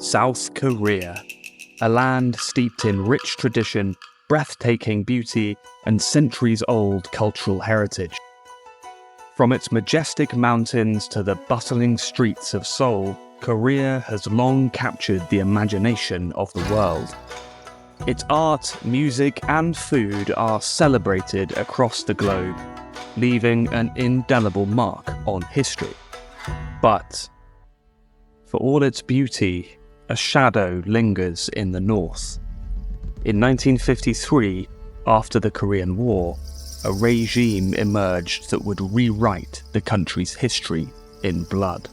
South Korea, a land steeped in rich tradition, breathtaking beauty, and centuries-old cultural heritage. From its majestic mountains to the bustling streets of Seoul, Korea has long captured the imagination of the world. Its art, music, and food are celebrated across the globe, leaving an indelible mark on history. But, for all its beauty, a shadow lingers in the north. In 1953, after the Korean War, a regime emerged that would rewrite the country's history in blood.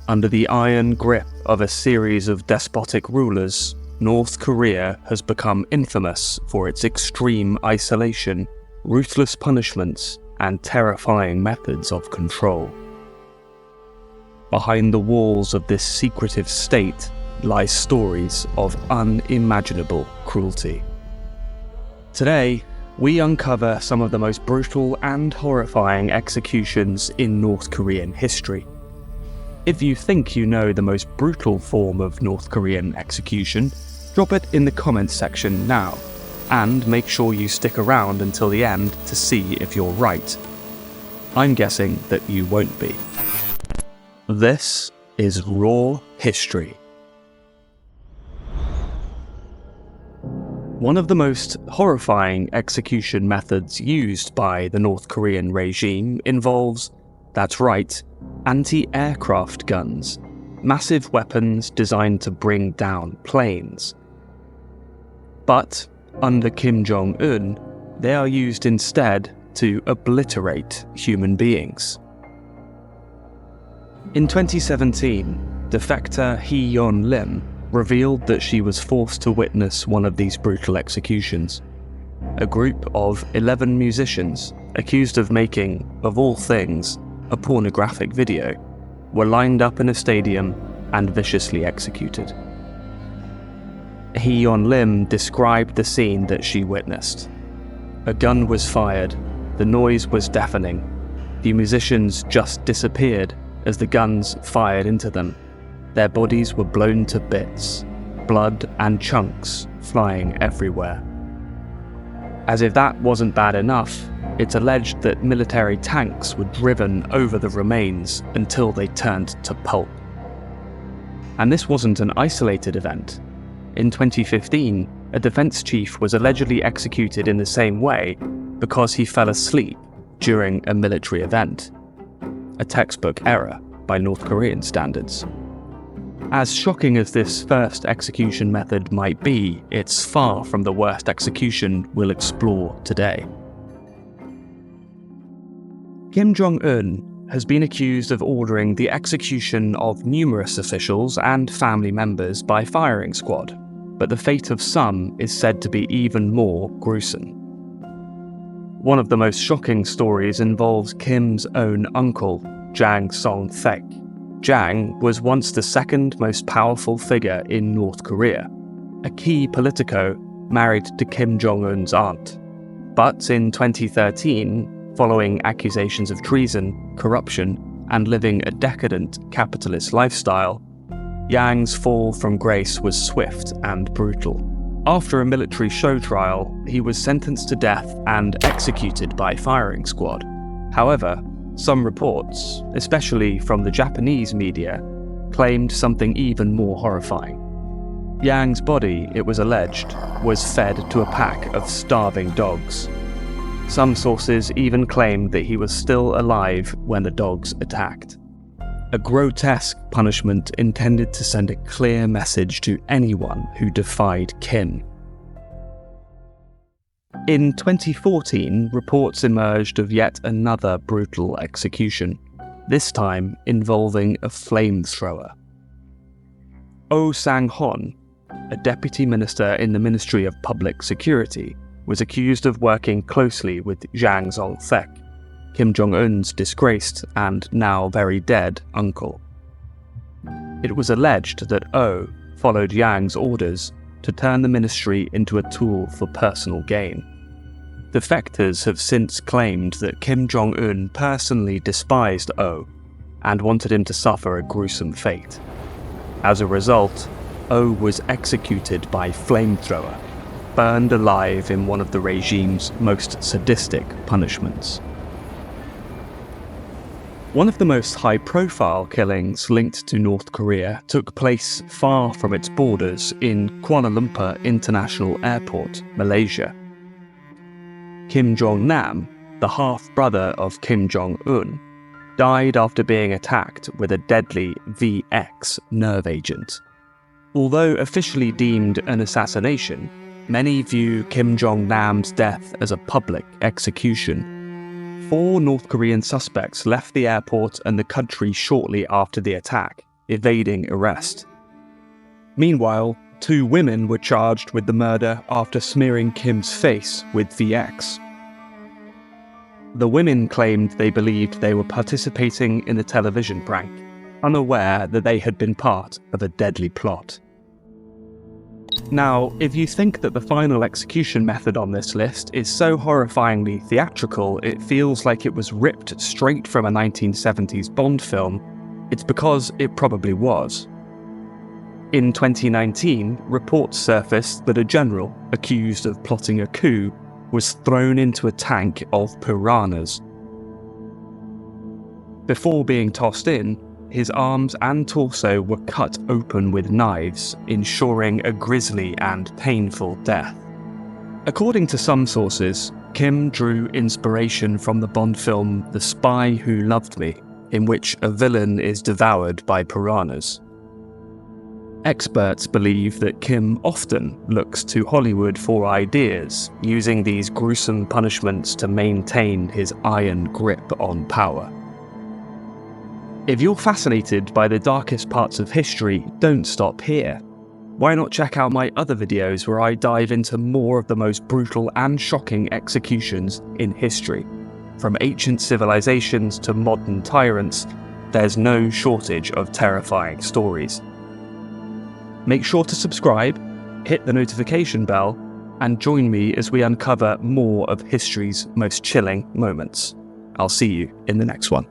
Under the iron grip of a series of despotic rulers, North Korea has become infamous for its extreme isolation, ruthless punishments, and terrifying methods of control. Behind the walls of this secretive state lie stories of unimaginable cruelty. Today, we uncover some of the most brutal and horrifying executions in North Korean history. If you think you know the most brutal form of North Korean execution, drop it in the comments section now, and make sure you stick around until the end to see if you're right. I'm guessing that you won't be. This is Raw History. One of the most horrifying execution methods used by the North Korean regime involves, that's right, anti-aircraft guns, massive weapons designed to bring down planes. But, under Kim Jong-un, they are used instead to obliterate human beings. In 2017, defector Hee-yeon Lim revealed that she was forced to witness one of these brutal executions. A group of 11 musicians, accused of making, of all things, a pornographic video, were lined up in a stadium and viciously executed. Hee-yeon Lim described the scene that she witnessed. A gun was fired, the noise was deafening, the musicians just disappeared as the guns fired into them. Their bodies were blown to bits, blood and chunks flying everywhere. As if that wasn't bad enough, it's alleged that military tanks were driven over the remains until they turned to pulp. And this wasn't an isolated event. In 2015, a defense chief was allegedly executed in the same way because he fell asleep during a military event. A textbook error by North Korean standards. As shocking as this first execution method might be, it's far from the worst execution we'll explore today. Kim Jong-un has been accused of ordering the execution of numerous officials and family members by firing squad, but the fate of some is said to be even more gruesome. One of the most shocking stories involves Kim's own uncle, Jang Song-thaek. Jang was once the second most powerful figure in North Korea, a key politico married to Kim Jong-un's aunt. But in 2013, following accusations of treason, corruption, and living a decadent capitalist lifestyle, Yang's fall from grace was swift and brutal. After a military show trial, he was sentenced to death and executed by firing squad. However, some reports, especially from the Japanese media, claimed something even more horrifying. Yang's body, it was alleged, was fed to a pack of starving dogs. Some sources even claimed that he was still alive when the dogs attacked. A grotesque punishment intended to send a clear message to anyone who defied Kim. In 2014, reports emerged of yet another brutal execution, this time involving a flamethrower. Oh Sang-hon, a deputy minister in the Ministry of Public Security, was accused of working closely with Jang Song-thaek, Kim Jong-un's disgraced and now very dead uncle. It was alleged that Oh followed Yang's orders to turn the ministry into a tool for personal gain. Defectors have since claimed that Kim Jong-un personally despised Oh and wanted him to suffer a gruesome fate. As a result, Oh was executed by flamethrower, burned alive in one of the regime's most sadistic punishments. One of the most high-profile killings linked to North Korea took place far from its borders in Kuala Lumpur International Airport, Malaysia. Kim Jong-nam, the half-brother of Kim Jong-un, died after being attacked with a deadly VX nerve agent. Although officially deemed an assassination, many view Kim Jong-nam's death as a public execution. 4 North Korean suspects left the airport and the country shortly after the attack, evading arrest. Meanwhile, 2 women were charged with the murder after smearing Kim's face with VX. The women claimed they believed they were participating in a television prank, unaware that they had been part of a deadly plot. Now, if you think that the final execution method on this list is so horrifyingly theatrical it feels like it was ripped straight from a 1970s Bond film, it's because it probably was. In 2019, reports surfaced that a general accused of plotting a coup was thrown into a tank of piranhas. Before being tossed in, his arms and torso were cut open with knives, ensuring a grisly and painful death. According to some sources, Kim drew inspiration from the Bond film The Spy Who Loved Me, in which a villain is devoured by piranhas. Experts believe that Kim often looks to Hollywood for ideas, using these gruesome punishments to maintain his iron grip on power. If you're fascinated by the darkest parts of history, don't stop here. Why not check out my other videos where I dive into more of the most brutal and shocking executions in history? From ancient civilizations to modern tyrants, there's no shortage of terrifying stories. Make sure to subscribe, hit the notification bell, and join me as we uncover more of history's most chilling moments. I'll see you in the next one.